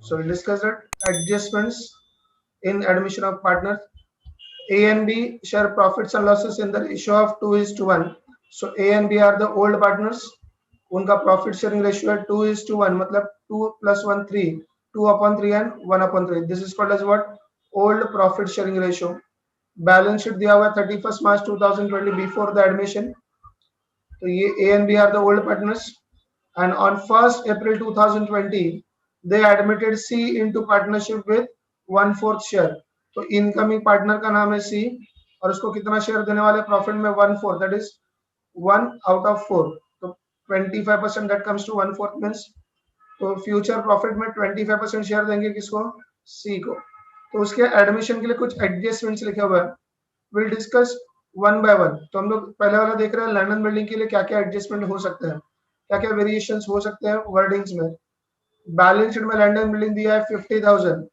So we discussed that adjustments in admission of partners. A and B share profits and losses in the ratio of 2:1. So A and B are the old partners. उनका profit sharing ratio है 2:1, मतलब 2 + 1 3, 2/3 and 1/3. This is called as what? Old profit sharing ratio. Balance sheet दिया हुआ है 31 मार्च 2020 before the admission. तो ये A and B are the old partners. And on 1st April 2020 they admitted C into partnership with 1/4 share. तो incoming partner का नाम है C और उसको कितना शेयर देने वाले प्रॉफिट में 1/4, दैट इज 1 out of 4. तो 25% दैट कम्स टू 1/4 मींस तो फ्यूचर प्रॉफिट में 25% शेयर देंगे किसको? C को. तो उसके एडमिशन के लिए कुछ एडजस्टमेंट्स लिखे हुए हैं. Will discuss one by one. तो हम लोग पहले वाला देख रहे हैं लैंड एंड बिल्डिंग के लिए क्या क्या एडजस्टमेंट हो सकते हैं, क्या क्या वेरिएशंस हो सकते हैं वर्डिंग्स में. बैलेंस शीट में लैंड एंड बिल्डिंग दिया है 50,000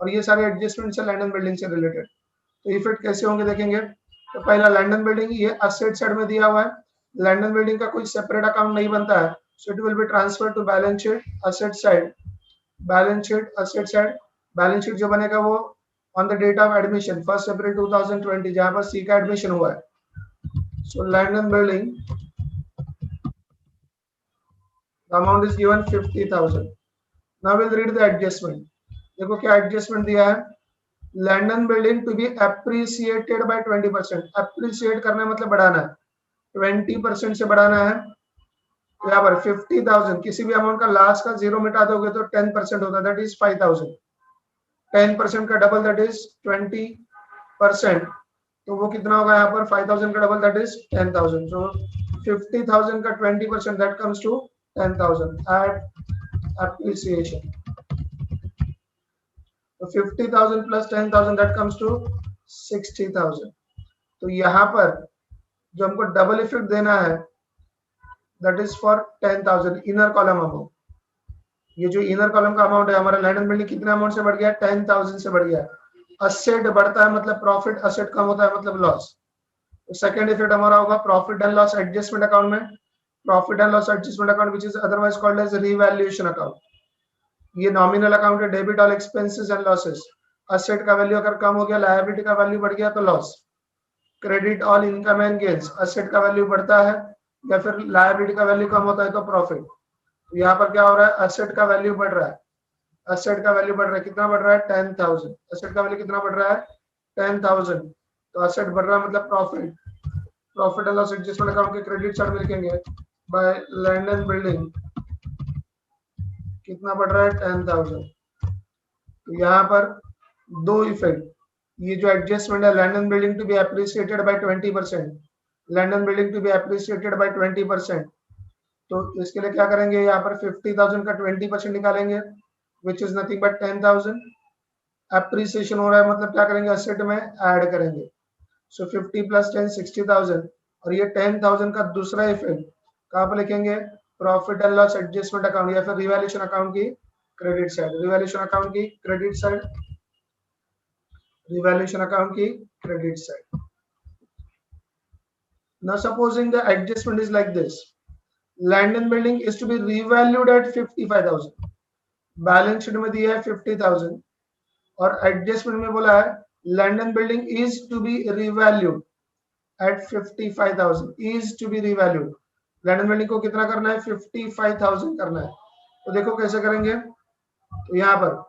और ये सारे एडजस्टमेंट्स है लैंड एंड बिल्डिंग से रिलेटेड. तो इफेक्ट कैसे होंगे देखेंगे. तो पहला लैंड एंड बिल्डिंग ये असेट साइड में दिया हुआ है. लैंड एंड बिल्डिंग का कोई सेपरेट अकाउंट नहीं बनता है, so it will be transfer to balance sheet asset side. Balance sheet asset side. Balance sheet जो बनेगा वो on the date of admission 1 April 2020 जहां पर सी का एडमिशन हुआ है. So land and building the amount is given 50,000. Now we'll read the adjustment. देखो क्या एडजस्टमेंट दिया है. Land and building to be appreciated by 20%. Appreciate करना मतलब बढ़ाना है, 20% से बढ़ाना है. तो यहाँ पर 50,000 किसी भी अमाउंट का लास्ट का जीरो मिटा दोगे तो 10% होता है, दैट इज 5,000. 10% का डबल दैट इज 20%. तो वो कितना होगा यहाँ पर 5,000 का डबल दैट इज 10,000. सो 50,000 का 20% that comes to 10,000 at appreciation. तो 50,000 plus 10,000 that comes to 60,000. तो यहाँ पर जो हमको डबल इफेक्ट देना है that is for 10,000 inner column amount. ये जो इनर कॉलम का अमाउंट है हमारा लैंड एंड बिल्डिंग कितने अमाउंट से बढ़ गया? 10,000 से बढ़ गया. असेट बढ़ता है मतलब प्रॉफिट, असेट कम होता है मतलब लॉस. तो सेकंड इफेक्ट हमारा होगा profit and loss adjustment account में. Profit and loss adjustment account which is otherwise called as revaluation account. ये नॉमिनल अकाउंट है, debit all expenses and losses. Asset का वैल्यू अगर कम हो गया, लायबिलिटी का वैल्यू बढ़ गया तो loss. Credit all income and gains. Asset का वैल्यू बढ़ता है या फिर लायबिलिटी का वैल्यू कम होता है तो प्रॉफिट. तो यहाँ पर क्या हो रहा है? असेट का वैल्यू बढ़ रहा है. असेट का वैल्यू बढ़ रहा है, कितना बढ़ रहा है? 10,000. असेट का वैल्यू कितना बढ़ रहा है? 10,000. तो असेट बढ़ रहा है मतलब profit. Profit and loss adjustment account के क्रेडिट साइड में लिखेंगे बाय लैंड एंड बिल्डिंग कितना बढ़ रहा है? 10,000. तो यहाँ पर दो इफेक्ट. ये जो एडजस्टमेंट है land and building to be appreciated by 20%. Land and building to be appreciated by 20%. तो इसके लिए क्या करेंगे? यहाँ पर 50,000 का 20% निकालेंगे which is nothing but 10,000. Appreciation हो रहा है मतलब क्या करेंगे? असेट में ऐड करेंगे. सो 50 + 10 60,000. और ये 10,000 का दूसरा इफेक्ट कहाँ पर लिखेंगे? Profit and loss adjustment account या फिर रिवैल्यूएशन अकाउंट की क्रेडिट साइड. रिवैल्यूएशन अकाउंट की क्रेडिट साइड. रिवैल्यूएशन अकाउंट की credit side. Now supposing the adjustment is like this. Land and building is to be revalued at 55,000. Balance sheet में दिया है 50,000 और adjustment में बोला है land and building is to be revalued at 55,000. Is to be revalued. Land and building को कितना करना है? 55,000 करना है. तो देखो कैसे करेंगे. तो यहाँ पर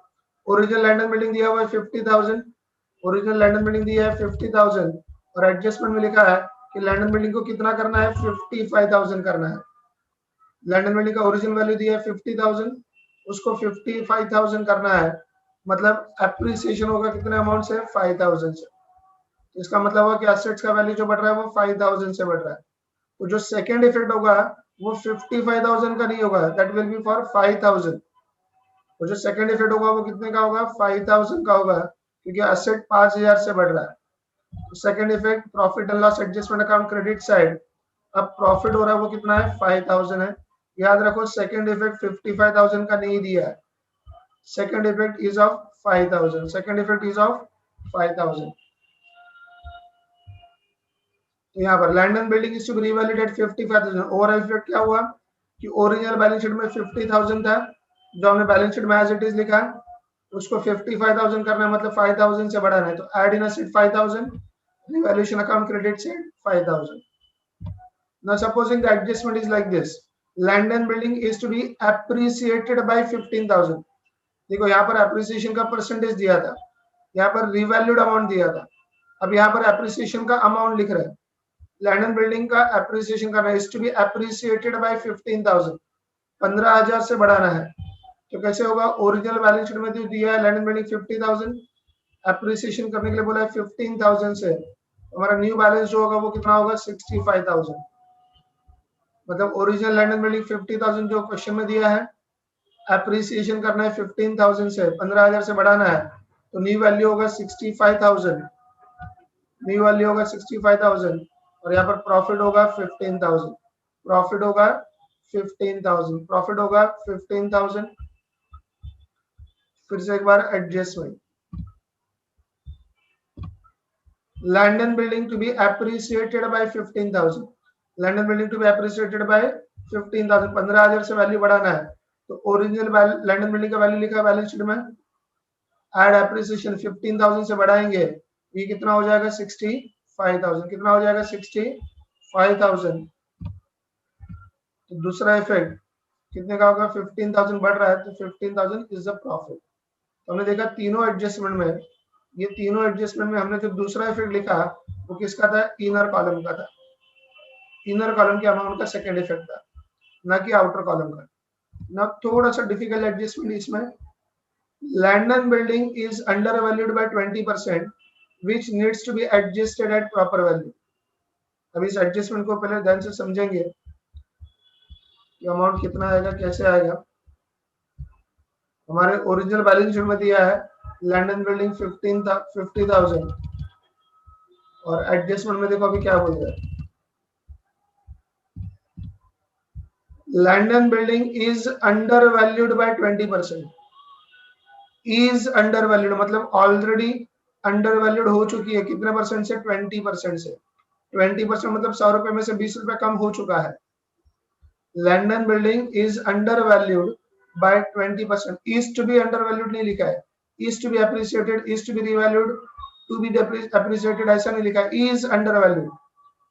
ओरिजिनल लैंड एंड बिल्डिंग दिया हुआ है 50,000. ओरिजिनल लैंड एंड बिल्डिंग दिया है 50,000 और एडजस्टमेंट में लिखा है कि लैंड एंड बिल्डिंग को कितना करना है? 55,000 करना है. लैंड एंड बिल्डिंग का ओरिजिनल वैल्यू दिया है 50,000, उसको 55,000 करना है. मतलब एप्रिसिएशन होगा कितने अमाउंट से? 5,000 से. तो इसका मतलब हुआ कि एसेट्स का वैल्यू जो बढ़ रहा है वो 5,000 से बढ़ रहा है. तो जो सेकंड इफेक्ट होगा वो 55,000 का नहीं होगा, दैट विल बी फॉर 5,000. तो जो सेकंड इफेक्ट होगा वो कितने का होगा? 5,000 का होगा क्योंकि एसेट 5,000 से बढ़ रहा है. तो second effect profit and loss adjustment account credit side. अब प्रॉफिट हो रहा है वो कितना है? 5,000 है. याद रखो सेकंड इफेक्ट 55,000 का नहीं दिया है. Second effect is of 5,000. Second effect is of 5,000. तो यहाँ पर land and building is to be revalued at 55,000. Overall effect क्या हुआ कि ओरिजिनल बैलेंस शीट में 50,000 था जो हमने बैलेंस शीट में एज इट इज लिखा. उसको 55,000 करना है, मतलब 5,000 से बढ़ाना है, तो add in asset 5,000, revaluation account credit से 5,000. Now supposing the adjustment is like this, land and building is to be appreciated by 15,000. देखो यहाँ पर एप्रिसिएशन का परसेंटेज दिया था, यहाँ पर रिवैल्यूड अमाउंट दिया था, अब यहाँ पर एप्रिसिएशन का अमाउंट लिख रहे हैं. लैंड एंड बिल्डिंग का एप्रिसिएशन करना है, is to be appreciated by 15,000, 15,000 से बढ़ाना है. तो कैसे होगा, ओरिजिनल बैलेंस शीट में जो दिया है लैंड एंड बिल्डिंग 50,000, एप्रिसिएशन करने के लिए बोला है 15,000 से, हमारा न्यू बैलेंस जो होगा वो कितना होगा 65,000. मतलब ओरिजिनल लैंड एंड बिल्डिंग 50,000 जो क्वेश्चन में दिया है, एप्रिसिएशन करना है 15,000 से, 15,000 से बढ़ाना है, तो न्यू वैल्यू होगा 65,000, न्यू वैल्यू होगा 65,000, और यहाँ पर प्रॉफिट होगा 15,000, प्रॉफिट होगा 15,000, प्रॉफिट होगा 15,000. फिर से एक बार adjustment, land and building to be appreciated by 15,000, land and building to be appreciated by 15,000, 15,000 से वैल्यू बढ़ाना है, तो ओरिजिनल लैंड एंड बिल्डिंग का वैल्यू लिखा है बैलेंस शीट में, ऐड एप्रिसिएशन 15,000 से बढ़ाएंगे, ये कितना हो जाएगा 65,000, कितना हो जाएगा 65,000. तो दूसरा इफेक्ट कितने का होगा, 15,000 बढ़ रहा है, तो 15,000 इज द प्रॉफिट. तो हमने देखा तीनों एडजस्टमेंट में, ये तीनों एडजस्टमेंट में हमने जो दूसरा इफेक्ट लिखा वो किसका था, इनर कॉलम का था, इनर कॉलम के अमाउंट का सेकंड इफेक्ट था, ना कि आउटर कॉलम का. ना थोड़ा सा डिफिकल्ट एडजस्टमेंट इसमें, land and building is under valued by 20% which needs to be adjusted at proper value. अब इस एडजस्टमेंट को पहले ध्यान से समझेंगे कि अमाउंट कितना आएगा, कैसे आएगा. हमारे ओरिजिनल बैलेंस शीट में दिया है लैंड एंड बिल्डिंग 50,000, और एडजस्टमेंट में देखो अभी क्या बोल रहा है, land and building is under valued by 20%, is under valued मतलब ऑलरेडी अंडर वैल्यूड हो चुकी है, कितने परसेंट से, 20% से. 20% मतलब 100 रुपए में से 20 रुपए कम हो चुका है. Land and building is under valued by 20%, is to be under valued नहीं लिखा है, is to be appreciated, is to be revalued, to be appreciated ऐसा नहीं लिखा है, is under valued,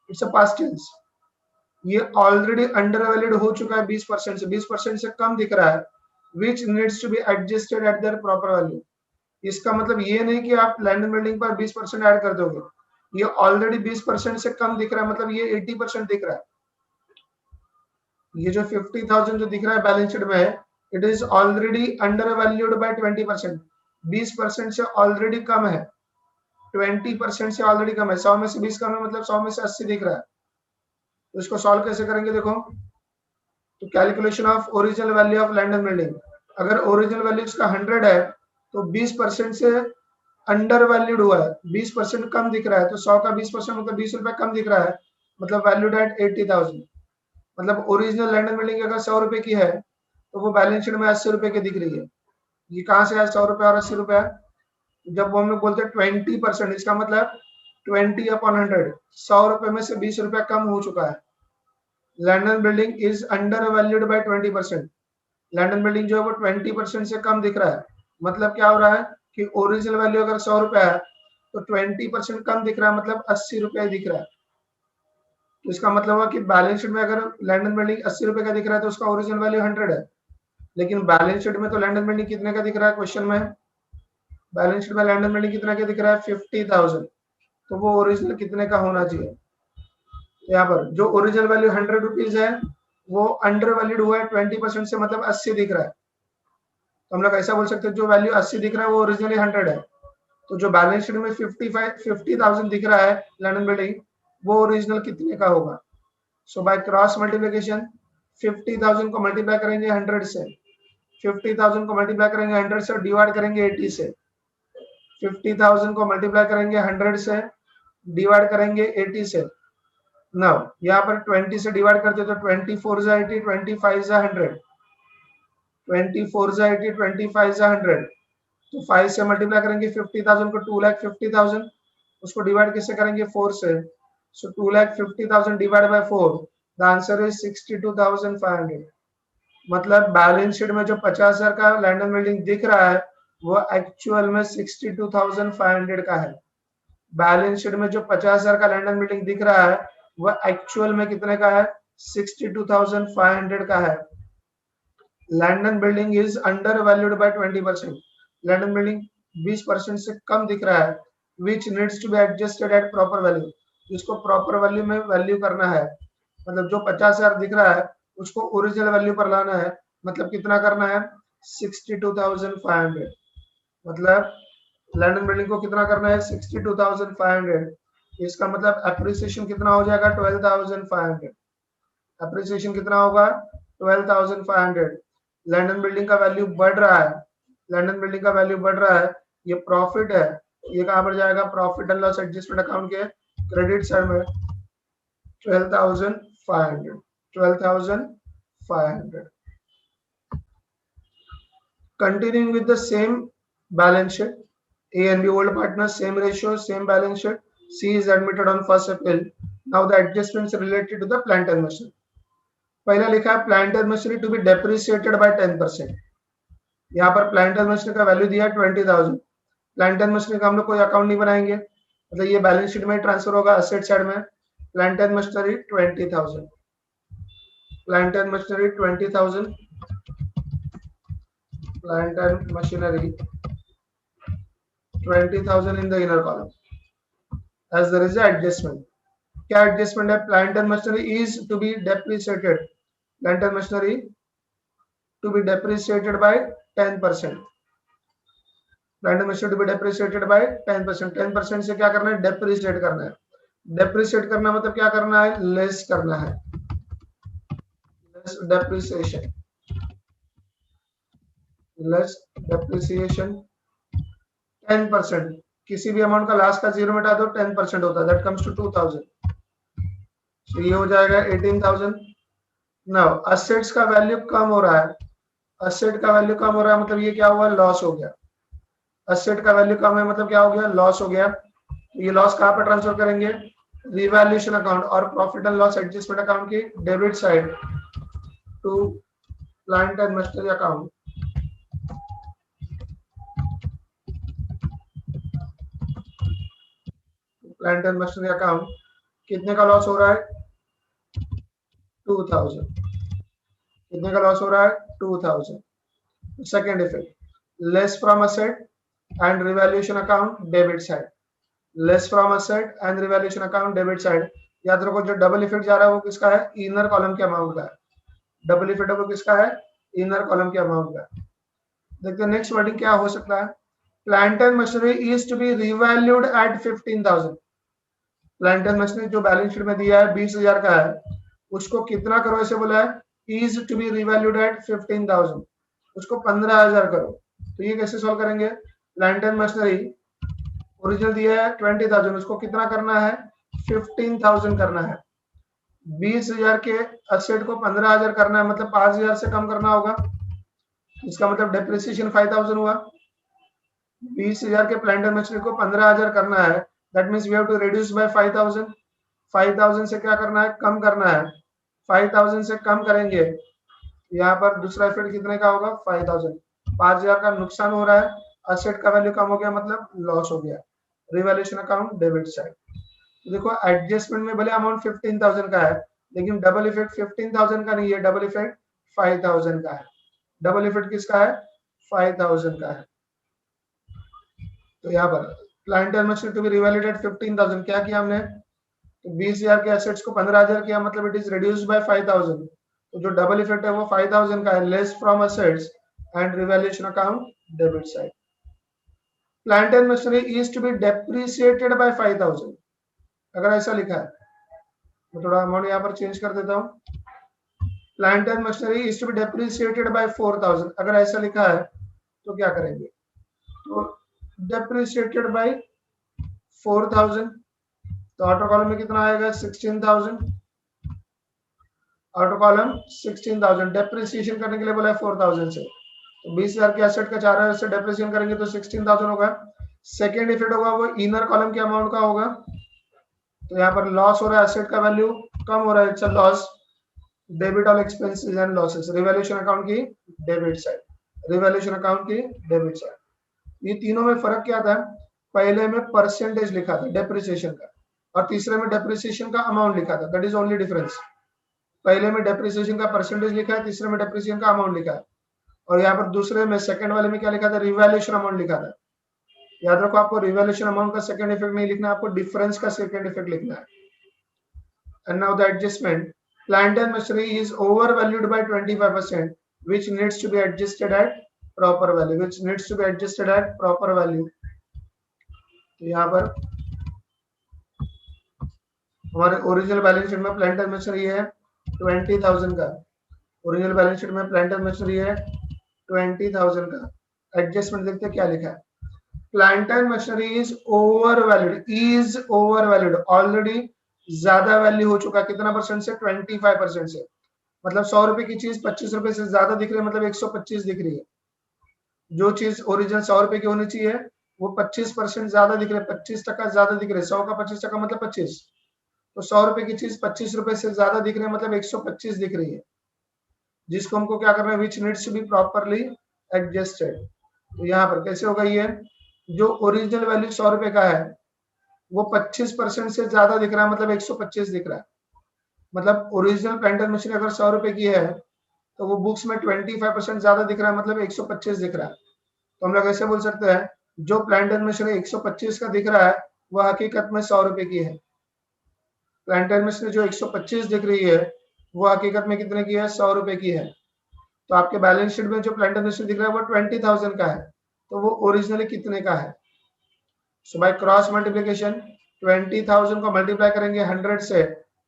it's a past tense. ये ऑलरेडी अंडर वैल्यूड हो चुका है 20% से, 20% से कम दिख रहा है, which needs to be adjusted at their proper value. इसका मतलब ये नहीं कि आप लैंड एंड बिल्डिंग पर 20% ऐड कर दोगे, ये ऑलरेडी 20% से कम दिख रहा है, मतलब ये 80% दिख रहा है. ये जो 50,000 जो दिख रहा है बैलेंस शीट में, it is already under valued by 20%, 20% से ऑलरेडी कम है, 20% से ऑलरेडी कम है, 100 में से 20 कम है, मतलब 100 में से 80 दिख रहा है. तो इसको सॉल्व कैसे करेंगे, देखो, तो calculation of original value of land and building, अगर ओरिजिनल वैल्यू इसका 100 है तो 20% से अंडर वैल्यूड हुआ है, 20% कम दिख रहा है, तो 100 का 20% मतलब 20 रुपए कम दिख रहा है, मतलब वैल्यूड एट 80,000. मतलब ओरिजिनल लैंड एंड बिल्डिंग अगर 100 रुपए की है तो वो बैलेंस शीट में 80 रुपए की दिख रही है. ये कहाँ से आया 100 रुपए और 80 रुपए, जब वो हम लोग बोलते हैं 20%, इसका मतलब 20/100, 100 रुपए में से 20 रुपए कम हो चुका है. Land and building is under valued by 20%, land and building जो है वो 20% से कम दिख रहा है, मतलब क्या हो रहा है कि ओरिजिनल वैल्यू अगर 100 रुपए है तो 20% कम दिख रहा है, मतलब 80 रुपए दिख रहा है. तो इसका मतलब हुआ कि बैलेंस शीट में अगर लैंड एंड बिल्डिंग 80 रुपए का दिख रहा है तो उसका ओरिजिनल वैल्यू 100 है, लेकिन बैलेंस शीट में तो लैंड एंड बिल्डिंग कितने का दिख रहा है, क्वेश्चन में बैलेंस शीट में लैंड एंड बिल्डिंग कितना का दिख रहा है 50,000, तो वो ओरिजिनल कितने का होना चाहिए. यहाँ पर जो ओरिजिनल वैल्यू 100 रुपीज है वो अंडर वैल्यूड हुआ है 20% से, मतलब 80 दिख रहा है. तो हम लोग ऐसा बोल सकते हैं जो वैल्यू 80 दिख रहा है वो ओरिजिनली 100 है, तो जो बैलेंस शीट में 50,000 दिख रहा है लैंड एंड बिल्डिंग, वो ओरिजिनल कितने का होगा. सो बाय क्रॉस मल्टीप्लिकेशन 50,000 को मल्टीप्लाई करेंगे 100 से, 50,000 को मल्टीप्लाई करेंगे 100 से, डिवाइड करेंगे 80 से, 50,000 को मल्टीप्लाई करेंगे 100 से, डिवाइड करेंगे 80 से. नाउ यहाँ पर 20 से डिवाइड करते तो 24 जा 80, 25 जा 100, 24 जा 80, 25 जा 100, तो 5 से मल्टीप्लाई करेंगे 50,000 को, 2,50,000, उसको डिवाइड किससे करेंगे 4 से, सो 2,50,000 divide by 4, the answer is 62,500. मतलब बैलेंस शीट में जो 50,000 का लैंड एंड बिल्डिंग दिख रहा है वो एक्चुअल में 62,500 का है। बैलेंस शीट में जो 50,000 का लैंड एंड बिल्डिंग दिख रहा है वो एक्चुअल में कितने का है? 62,500 का है। Land and building is under valued by 20%। Land and building 20% से कम दिख रहा है, which needs to be adjusted at proper value. जिसको प्रॉपर वैल्यू में वैल्यू करना है, मतलब जो 50,000 दिख रहा है उसको ओरिजिनल वैल्यू पर लाना है। मतलब कितना करना है? 62,500। मतलब लैंड एंड बिल्डिंग को कितना करना है? 62,500। इसका मतलब एप्रिसिएशन कितना हो जाएगा? 12,500। एप्रिसिएशन कितना होगा? 12,500। लैंड एंड बिल्डिंग का वैल्यू बढ़ रहा है, लैंड एंड बिल्डिंग का वैल्यू बढ़ रहा है। ये प्रॉफिट है, ये कहां पर जाएगा? Profit and loss adjustment account के क्रेडिट साइड में 12,500। 12,500। Continuing with the same balance sheet, A and B old partners, same ratio, same balance sheet. C is admitted on 1st April. Now the adjustments related to the plant and machinery. पहला लिखा है plant and machinery to be depreciated by 10%। यहाँ पर plant and machinery का value दिया है 20,000। Plant and machinery का हम लोग कोई अकाउंट नहीं बनाएंगे, मतलब ये बैलेंस शीट में ट्रांसफर होगा असेट साइड में। Plant and machinery 20,000, plant and machinery 20,000, plant and machinery 20,000 in the inner column as there is a adjustment. क्या adjustment है? plant and machinery is to be depreciated, plant and machinery to be depreciated by 10%, plant and machinery to be depreciated by 10%। 10% से क्या करना है? depreciate करना है। depreciate करना मतलब क्या करना है? less करना है, less depreciation, less depreciation 10%। किसी भी अमाउंट का लास्ट का जीरो मिटा दो 10% होता है, दैट कम्स टू 2,000। तो ये हो जाएगा 18,000। नाउ असेट्स का वैल्यू कम हो रहा है, असेट का वैल्यू कम हो रहा है मतलब ये क्या हुआ? लॉस हो गया। असेट का वैल्यू कम है मतलब क्या हो गया? लॉस हो गया। ये लॉस कहां पर ट्रांसफर करेंगे? रिवैल्यूएशन अकाउंट और profit and loss adjustment account की debit side to plant and machinery account. Plant and machinery account कितने का लॉस हो रहा है? 2,000। कितने का लॉस हो रहा है? 2,000। Second effect, less from asset and revaluation account debit side, less from asset and revaluation account debit side. याद रखो जो डबल इफेक्ट जा रहा है वो किसका है? इनर कॉलम के अमाउंट का है। डबल इफेक्ट वो किसका है? इनर कॉलम के अमाउंट का। देखते हैं नेक्स्ट वर्डिंग क्या हो सकता है। Plant and machinery is to be revalued at 15,000। Plant and machinery जो बैलेंस शीट में दिया है 20,000 का है, उसको कितना करो ऐसे बोला है? Is to be revalued at 15,000, उसको 15,000 करो। तो ये कैसे सॉल्व करेंगे? प्लांट एंड मशीनरी ओरिजिनल दिया है 20,000, उसको कितना करना है? 15,000 करना है। 20,000 के असेट को 15,000 करना है, मतलब 5,000 से कम करना होगा। इसका मतलब डेप्रिसिएशन 5,000 हुआ। 20,000 के प्लांट एंड मशीनरी को 15,000 करना है, that means we have to reduce by 5,000। 5,000 से क्या करना है? कम करना है। 5,000 से कम करेंगे, यहाँ पर दूसरा इफेक्ट कितने का होगा? 5,000। 5,000 का नुकसान हो रहा है, असेट का वैल्यू कम हो गया मतलब लॉस हो गया। Revaluation account debit side. देखो एडजस्टमेंट में भले अमाउंट 15,000 का है, लेकिन डबल इफेक्ट 15,000 का नहीं है, डबल इफेक्ट 5,000 का है। डबल इफेक्ट किसका है? 5,000 का है। तो यहाँ पर plant and machinery to be revalued at 15,000 क्या किया हमने? तो 20,000 के एसेट्स को 15,000 किया, मतलब इट इज रिड्यूस्ड बाय 5,000। तो जो डबल इफेक्ट है वो 5,000 का है, less from assets and revaluation account debit side. Plant and machinery is to be depreciated by 5,000। अगर ऐसा लिखा है, मैं थोड़ा अमाउंट यहाँ पर चेंज कर देता हूँ। Plant and machinery is to be depreciated by 4,000, अगर ऐसा लिखा है तो क्या करेंगे? तो डेप्रिसिएटेड बाय 4,000, तो आउटर कॉलम में कितना आएगा? 16,000। Outer column 16,000। डेप्रिसिएशन करने के लिए बोला है 4,000 से, तो 20,000 के एसेट का 4,000 से डेप्रिसिएशन करेंगे तो 16,000 होगा। सेकेंड इफेक्ट होगा वो इनर कॉलम के अमाउंट का होगा। तो यहाँ पर लॉस हो रहा है, एसेट का वैल्यू कम हो रहा है, it's a loss. Debit all expenses and losses, revaluation account की डेबिट साइड, रिवैल्यूएशन अकाउंट की डेबिट साइड। ये तीनों में फर्क क्या था, पहले में परसेंटेज लिखा था डेप्रिसिएशन का और तीसरे में डेप्रिसिएशन का अमाउंट लिखा था, दैट इज ओनली डिफरेंस। पहले में डेप्रिसिएशन का परसेंटेज लिखा है, तीसरे में डेप्रिसिएशन का अमाउंट लिखा है, और यहाँ पर दूसरे में सेकंड वाले में क्या लिखा था, रिवैल्यूएशन अमाउंट लिखा था। याद रखो आपको रिवैल्यूएशन अमाउंट का सेकंड इफेक्ट नहीं लिखना, आपको डिफरेंस का सेकंड इफेक्ट लिखना है। And now the adjustment, plant and machinery is overvalued by 25%, which needs to be adjusted at proper value, which needs to be adjusted at proper value। तो यहाँ पर हमारे ओरिजिनल बैलेंस शीट में plant and machinery है 20,000 का, original balance sheet में plant and machinery है 20,000 का। एडजस्टमेंट देखते हैं क्या लिखा है, plant and machinery is overvalued, already ज्यादा वैल्यू हो चुका, कितना परसेंट से, 25% से। मतलब 100 रुपए की चीज 25 रुपए से ज्यादा दिख रही है, मतलब 125 दिख रही है। जो चीज ओरिजिनल 100 रुपए की होनी चाहिए वो 25% ज्यादा दिख रही है, 25% ज्यादा दिख रही है। 100 का 25% मतलब 25, तो 100 रुपए की चीज 25 रुपए से ज्यादा दिख रही है, मतलब 125 दिख रही है, जिसको हमको क्या करना है, which needs to be properly adjusted. तो यहाँ पर कैसे होगा, ये जो ओरिजिनल वैल्यू 100 रुपए का है वो 25% से ज्यादा दिख रहा है, मतलब 125 दिख रहा है। मतलब ओरिजिनल प्लांट एंड मशीनरी अगर 100 रुपए की है तो वो बुक्स में 25% ज्यादा दिख रहा है, मतलब 125 दिख रहा है। तो हम लोग ऐसे बोल सकते हैं, जो प्लांट एंड मशीनरी 125 का दिख रहा है वो हकीकत में 100 रुपए की है। प्लांट एंड मशीनरी जो 125 दिख रही है वो हकीकत में कितने की है, 100 रुपए की है। तो आपके बैलेंस शीट में जो प्लांट एंड मशीनरी दिख रहा है वो 20,000 का है, तो वो ओरिजिनली कितने का है। सो बाय क्रॉस मल्टीप्लिकेशन 20,000 को मल्टीप्लाई करेंगे 100 से,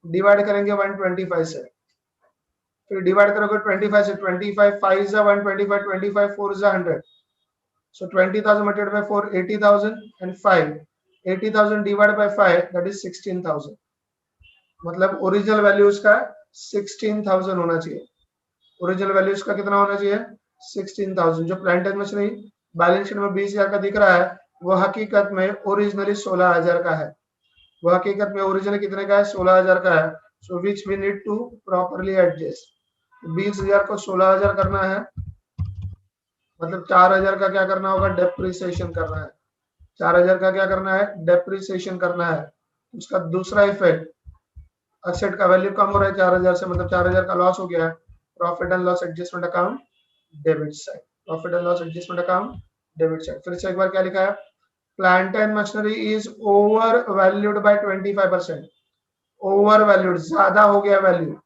डिवाइड करेंगे 125 से, फिर डिवाइड करोगे 25 से, 25 5 is 125, 25 4 is 100, so 20,000 multiplied by 4 80,000 and 5 80,000 divided by 5 that is 16,000। मतलब ओरिजिनल वैल्यू उसका 16,000 होना चाहिए, ओरिजिनल वैल्यू उसका कितना होना चाहिए, 16,000। जो plant and machinery balance sheet में 20,000 का दिख रहा है वो हकीकत में ओरिजिनली 16,000 का है, वो हकीकत में ओरिजिनल कितने का है, 16,000 का है। So which we need to properly adjust, 20,000 को 16,000 करना है, मतलब 4,000 का क्या करना होगा, डेप्रिसिएशन करना है। 4,000 का क्या करना है, डेप्रिसिएशन करना है। उसका दूसरा इफेक्ट, एसेट का वैल्यू कम हो रहा है 4,000 से, मतलब 4,000 का लॉस हो गया है। Profit and loss adjustment account debit side, profit and loss adjustment account debit side. फिर से एक बार क्या लिखा है, plant and machinery is over valued bye 25%, over valued ज्यादा हो गया वैल्यू,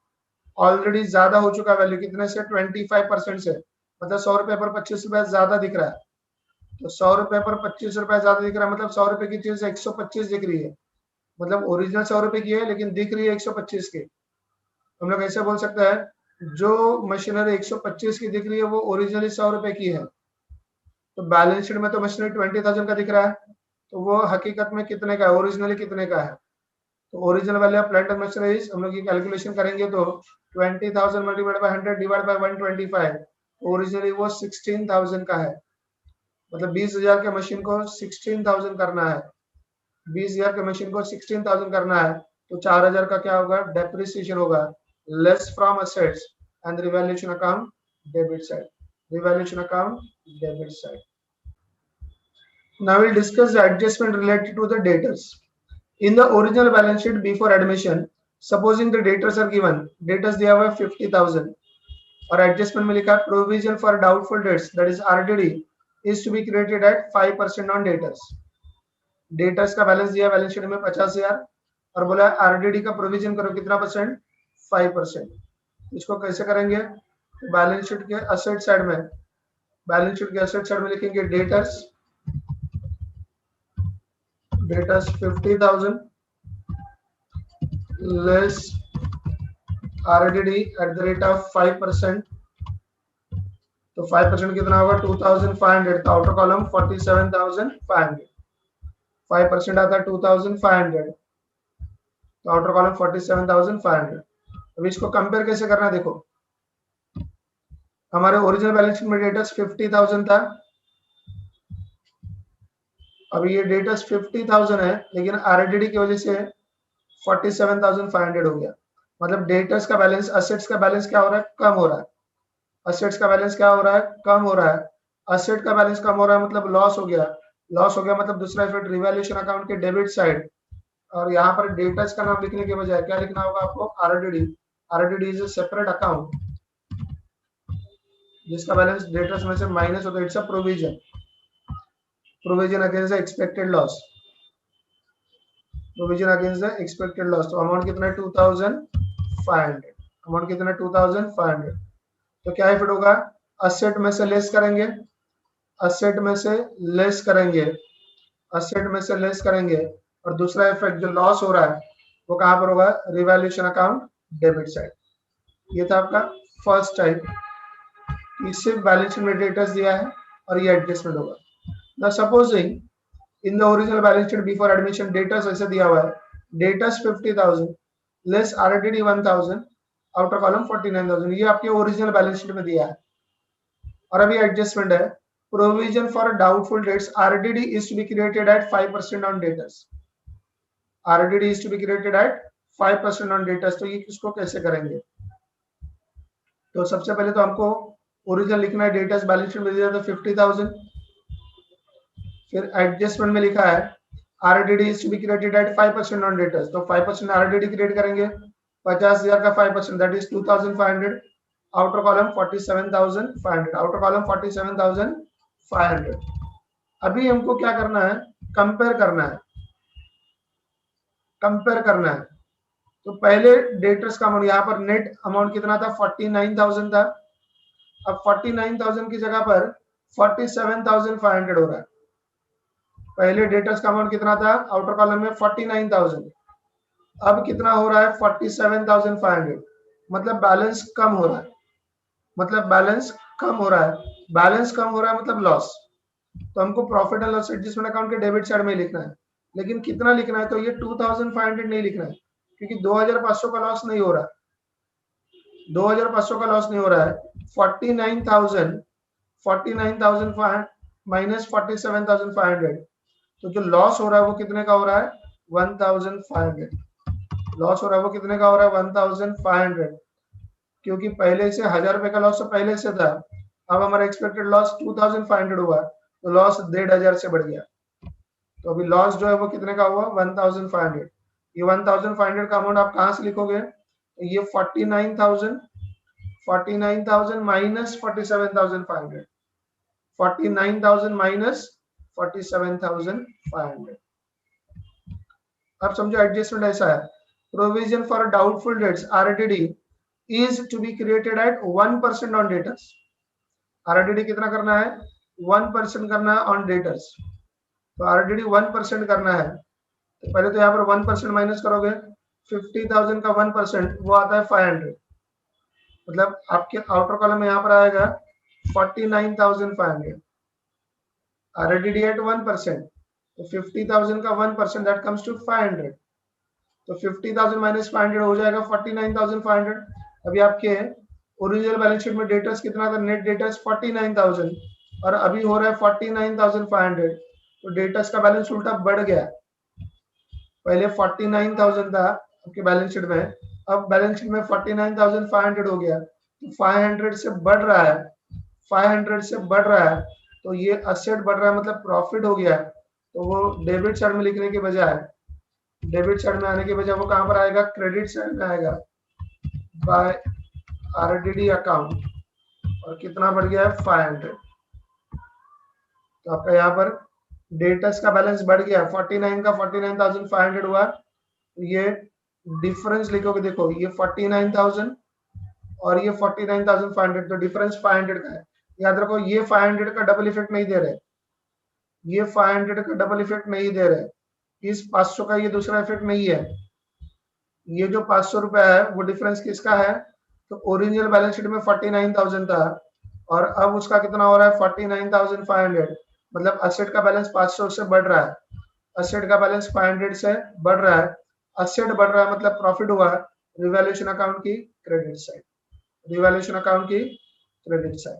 ऑलरेडी ज्यादा हो चुका वैल्यू, कितने से, 25% से। मतलब 100 रुपए पर 25 रुपए ज्यादा दिख रहा है, तो 100 रुपए पर 25 रुपए ज्यादा दिख रहा है, मतलब 100 रुपए की चीज 125 दिख रही है। मतलब ओरिजिनल 100 रुपए की है लेकिन दिख रही है 125 की। हम लोग ऐसे बोल सकते हैं, जो मशीनरी 125 की दिख रही है वो ओरिजिनली 100 रुपए की है। तो बैलेंस शीट में तो मशीनरी 20,000 का दिख रहा है, तो वो हकीकत में कितने का है, ओरिजिनली कितने का है। तो original value of plant and machinery हम लोग ये कैलकुलेशन करेंगे तो 20,000 multiplied by 100 divide by 125, originally वो 16,000 का है। मतलब 20,000 के मशीन को 16,000 करना है, 20,000 के मशीन को 16,000 करना है, तो 4,000 का क्या होगा, डेप्रिसिएशन होगा, less from assets and revaluation account debit side, revaluation account debit side. Now we'll discuss the adjustment related to the debtors. In the original balance sheet before admission, supposing the debtors are given, debtors they have 50,000 और adjustment में लिखा provision for doubtful debts, that is RDD, is to be created at 5% on debtors. debtors का balance दिया balance sheet में 50,000 और बोला RDD का provision करो कितना परसेंट, 5%। इसको कैसे करेंगे, बैलेंस शीट के असेट साइड में, बैलेंस शीट के असेट साइड में लिखेंगे debtors 50,000 less RDD at the rate of 5%, तो 5% कितना होगा, 2,500, तो आउटर कॉलम 47,500, 5% आता है 2,500, तो आउटर कॉलम 47,500। अब इसको कंपेयर कैसे करना है, देखो हमारे ओरिजिनल बैलेंस शीट में डेटर्स 50,000 था, अब ये डेटर्स 50,000 है लेकिन आरडीडी की वजह से 47,500 हो गया। मतलब डेटर्स का बैलेंस, असेट्स का बैलेंस क्या हो रहा है, कम हो रहा है, असेट्स का बैलेंस क्या हो रहा है, कम हो रहा है। असेट का बैलेंस कम हो रहा है मतलब लॉस हो गया, लॉस हो गया मतलब दूसरा इफेक्ट रिवैल्यूएशन अकाउंट के डेबिट साइड। और यहाँ पर डेटर्स का नाम लिखने के बजाय क्या लिखना होगा आपको, RDD. RDD is a separate account जिसका बैलेंस डेटर्स में से माइनस होता है। It's a provision, provision against the expected loss, provision against the expected loss. तो अमाउंट कितना है 2500, अमाउंट कितना है 2500। तो क्या इफेक्ट होगा, असेट में से लेस करेंगे, असेट में से लेस करेंगे, असेट में से लेस करेंगे। और दूसरा इफेक्ट जो लॉस हो रहा है वो कहां पर होगा, रिवैल्यूएशन अकाउंट डेबिट साइड। ये था आपका फर्स्ट टाइप, इससे बैलेंस शीट में डेटर्स दिया है और ये एडजस्टमेंट होगा। Now supposing in the original balance sheet before admission debtors ऐसे दिया हुआ है, debtors 50,000 less RDD 1000, outer column 49,000। ये आपके ओरिजिनल बैलेंस शीट में दिया है। और अभी एडजस्टमेंट है, provision for doubtful debts RDD is to be created at 5% on debtors, RDD is to be created at 5% on debtors. तो ये किसको कैसे करेंगे, तो सबसे पहले तो हमको ओरिजिनल लिखना है, डेटर्स बैलेंस शीट में दिया था 50,000, फिर एडजस्टमेंट में लिखा है RDD is to be created at 5% on debtors. तो 5% आरडीडी क्रिएट करेंगे, 50,000 का 5% that is 2,500, outer column 47,500, outer column 47,500। अभी हमको क्या करना है, कंपेयर करना है, कंपेयर करना है। तो पहले डेटर्स का अमाउंट, यहाँ पर नेट अमाउंट कितना था 49,000 था, अब 49,000 की जगह पर 47,500 हो रहा है। पहले डेटर्स का अमाउंट कितना था आउटर कॉलम में 49,000, अब कितना हो रहा है 47,500, मतलब बैलेंस कम हो रहा है, मतलब बैलेंस कम हो रहा है, बैलेंस कम हो रहा है मतलब लॉस। तो हमको profit and loss adjustment account के डेबिट साइड में लिखना है, लेकिन कितना लिखना है, तो ये 2,500 नहीं लिखना है, क्योंकि 2,500 का लॉस नहीं हो रहा है, 2,500 का लॉस नहीं हो रहा है। 49,500 माइनस 47,500, तो जो लॉस हो रहा है वो कितने का हो रहा है 1,500, लॉस हो रहा है वो कितने का हो रहा है 1,500, क्योंकि पहले से 1,000 रुपए का लॉस तो पहले से था, अब हमारा एक्सपेक्टेड लॉस 2,500 हुआ, तो लॉस 1,500 से बढ़ गया। तो अभी लॉस जो है वो कितने का हुआ 1,500। ये 1,500 का अमाउंट आप कहां से लिखोगे, तो ये 49,000 माइनस 47,500, 49,000 माइनस 47,500। अब समझो एडजस्टमेंट ऐसा है, provision for doubtful debts RDD is to be created at 1% on debtors. RDD कितना करना है 1% करना है ऑन डेटर्स। तो आरडीडी 1% करना है, तो पहले तो यहाँ पर 1% माइनस करोगे, 50,000 का 1% वो आता है 500, मतलब आपके आउटर कॉलम में यहाँ पर आएगा 49,500, आरडीडी एट 1%, तो 50,000 का 1% दैट कम्स टू 500, तो 50,000 माइनस 500 हो जाएगा 49,500। अभी आपके ओरिजिनल बैलेंस शीट में डेटर्स कितना था, नेट डेटर्स 49,000 और अभी हो रहा है 49,500, तो डेटर्स का बैलेंस उल्टा बढ़ गया, पहले 49,000 था आपके बैलेंस शीट में, अब बैलेंस शीट में 49,500 हो गया, तो 500 से बढ़ रहा है, 500 से बढ़ रहा है, तो ये असेट बढ़ रहा है मतलब प्रॉफिट हो गया, तो वो डेबिट साइड में लिखने के बजाय, डेबिट साइड में आने के बजाय वो कहां पर आएगा, क्रेडिट साइड में आएगा बाय आरडीडी अकाउंट, और कितना बढ़ गया है 500। तो आपका यहाँ पर डेटर्स का बैलेंस बढ़ गया, 49 का 49,500 हुआ, ये डिफरेंस लिखोगे, देखो ये 49,000 और ये 49,500, तो डिफरेंस 500 का है। याद रखो ये 500 का डबल इफेक्ट नहीं दे रहे, ये 500 का डबल इफेक्ट नहीं दे रहे, इस 500 का ये दूसरा इफेक्ट नहीं है, ये जो 500 रुपया है वो डिफरेंस किसका है, तो ओरिजिनल बैलेंस शीट में 49,000 था और अब उसका कितना हो रहा है 49,500, मतलब असेट का बैलेंस 500 से बढ़ रहा है, असेट का बैलेंस 500 से बढ़ रहा है, असेट बढ़ रहा है मतलब प्रॉफिट हुआ, रिवैल्यूएशन अकाउंट की क्रेडिट साइड, रिवैल्यूएशन अकाउंट की क्रेडिट साइड।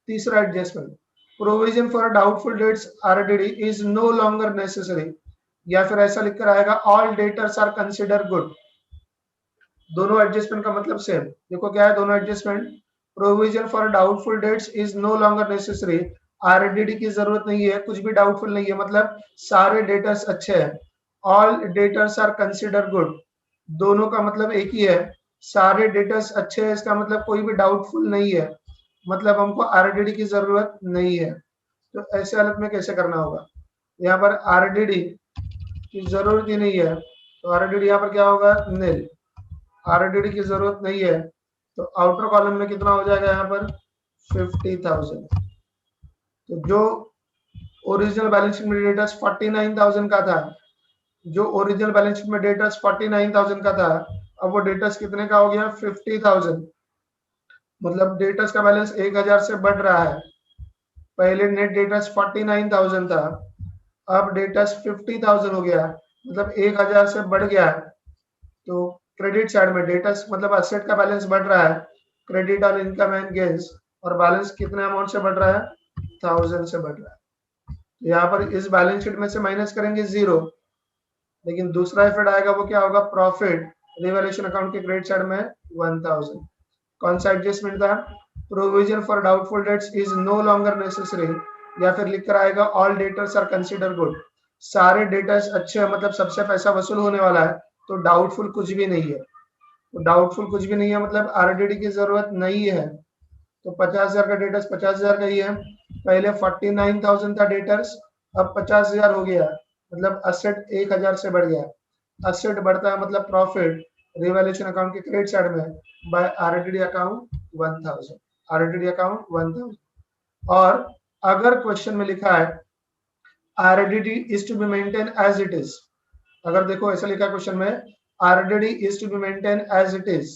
तीसरा adjustment, provision for doubtful debts RDD is no longer necessary, या फिर ऐसा लिखकर आएगा all debtors are consider good. दोनों एडजस्टमेंट का मतलब सेम, देखो क्या है दोनों adjustment, provision for doubtful debts is no longer necessary, RDD की जरूरत नहीं है, कुछ भी डाउटफुल नहीं है, मतलब सारे डेटर्स अच्छे हैं। All debtors are consider good, दोनों का मतलब एक ही है, सारे डेटर्स अच्छे हैं, इसका मतलब कोई भी डाउटफुल नहीं है, मतलब हमको आरडीडी की जरूरत नहीं है। तो ऐसे हालत में कैसे करना होगा, यहाँ पर आरडीडी की जरूरत ही नहीं है, तो आरडीडी यहाँ पर क्या होगा, नील, आरडीडी की जरूरत नहीं है, तो आउटर कॉलम में कितना हो जाएगा यहाँ पर 50,000। तो जो ओरिजिनल बैलेंस शीट में डेटा 49,000 का था, जो ओरिजिनल बैलेंस शीट में डेटा 49,000 का था, अब वो डेटा कितने का हो गया 50,000, मतलब डेटा का बैलेंस 1,000 से बढ़ रहा है। पहले नेट डेटा 49,000 था, अब डेटा 50,000 हो गया, मतलब 1,000 से बढ़ गया। तो क्रेडिट साइड में डेटा मतलब असेट का बैलेंस बढ़ रहा है, credit on income and gains, और बैलेंस कितने अमाउंट से बढ़ रहा है, 1000 से बढ़ रहा है। यहाँ पर इस बैलेंस शीट में से माइनस करेंगे 0, लेकिन दूसरा इफेक्ट आएगा वो क्या होगा, प्रॉफिट रिवैल्यूएशन अकाउंट के क्रेडिट साइड में 1000। कौन सा एडजस्टमेंट था, provision for doubtful debts is no longer necessary, या फिर लिख कर आएगा all debtors are consider good, सारे डेटर्स अच्छे हैं, मतलब सबसे पैसा वसूल होने वाला है, तो डाउटफुल कुछ भी नहीं है। तो डाउटफुल कुछ भी नहीं है मतलब आरडीडी की जरूरत नहीं है। तो 50,000 का डेटर्स 50,000 का ही है, पहले 49,000 था डेटर्स, अब 50,000 हो गया, मतलब असेट 1,000 से बढ़ गया। असेट बढ़ता है मतलब प्रॉफिट रिवैल्यूएशन अकाउंट के क्रेडिट साइड में by RDD account 1000, RDD account 1000। और अगर क्वेश्चन में लिखा है RDD is to be maintain as it is, अगर देखो ऐसा लिखा क्वेश्चन में RDD is to be maintain as it is,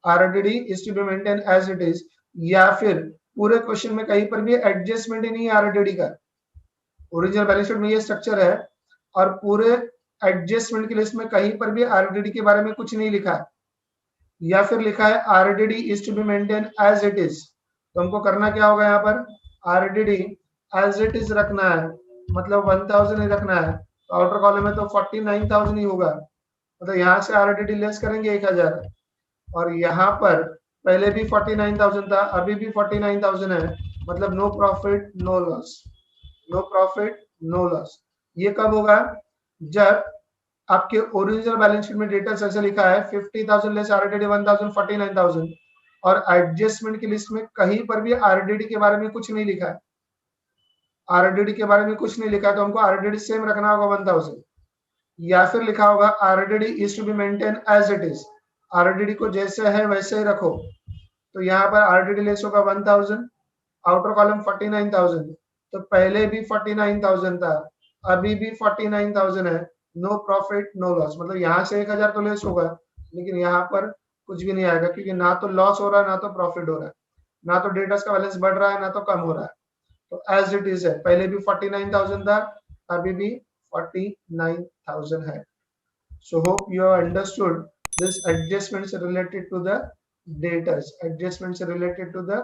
RDD is to be maintain as it is, या फिर पूरे क्वेश्चन में कहीं पर भी एडजस्टमेंट ही नहीं है आरडीडी का, ओरिजिनल बैलेंस शीट में ये स्ट्रक्चर है और पूरे एडजस्टमेंट की लिस्ट में कहीं पर भी आरडीडी के बारे में कुछ नहीं लिखा है, या फिर लिखा है RDD is to be maintain as it is, तो हमको करना क्या होगा, यहाँ पर आरडीडी एज इट इज रखना है, मतलब 1000 ही रखना है। तो आउटर कॉलम में तो 49,000 ही होगा, मतलब यहाँ से आरडीडी लेस करेंगे 1,000, और यहाँ पर पहले भी 49,000 था, अभी भी 49,000 है, मतलब no profit no loss, no profit no loss. ये कब होगा, जब आपके ओरिजिनल बैलेंस शीट में डेटा ऐसे लिखा है 50,000 लेस आरडीडी 1000 49,000, और एडजस्टमेंट की लिस्ट में कहीं पर भी आरडीडी के बारे में कुछ नहीं लिखा है, आरडीडी के बारे में कुछ नहीं लिखा है, तो हमको आरडीडी सेम रखना होगा 1000, या फिर लिखा होगा RDD is to be maintain as it is, RDD को जैसे है वैसे ही रखो। तो यहाँ पर आरडीडी लेस होगा 1000, आउटर कॉलम 49,000, तो पहले भी 49,000 था, अभी भी 49,000 है, नो प्रॉफिट नो लॉस, मतलब यहाँ से 1,000 तो लेस होगा, लेकिन यहाँ पर कुछ भी नहीं आएगा, क्योंकि ना तो लॉस हो रहा है ना तो प्रॉफिट हो रहा है, ना तो डेटर्स का बैलेंस बढ़ रहा है ना तो कम हो रहा है। तो एज इट इज है, पहले भी 49,000 था, अभी भी 49,000 है। So hope you have understood this adjustments related to the debtors, adjustments related to the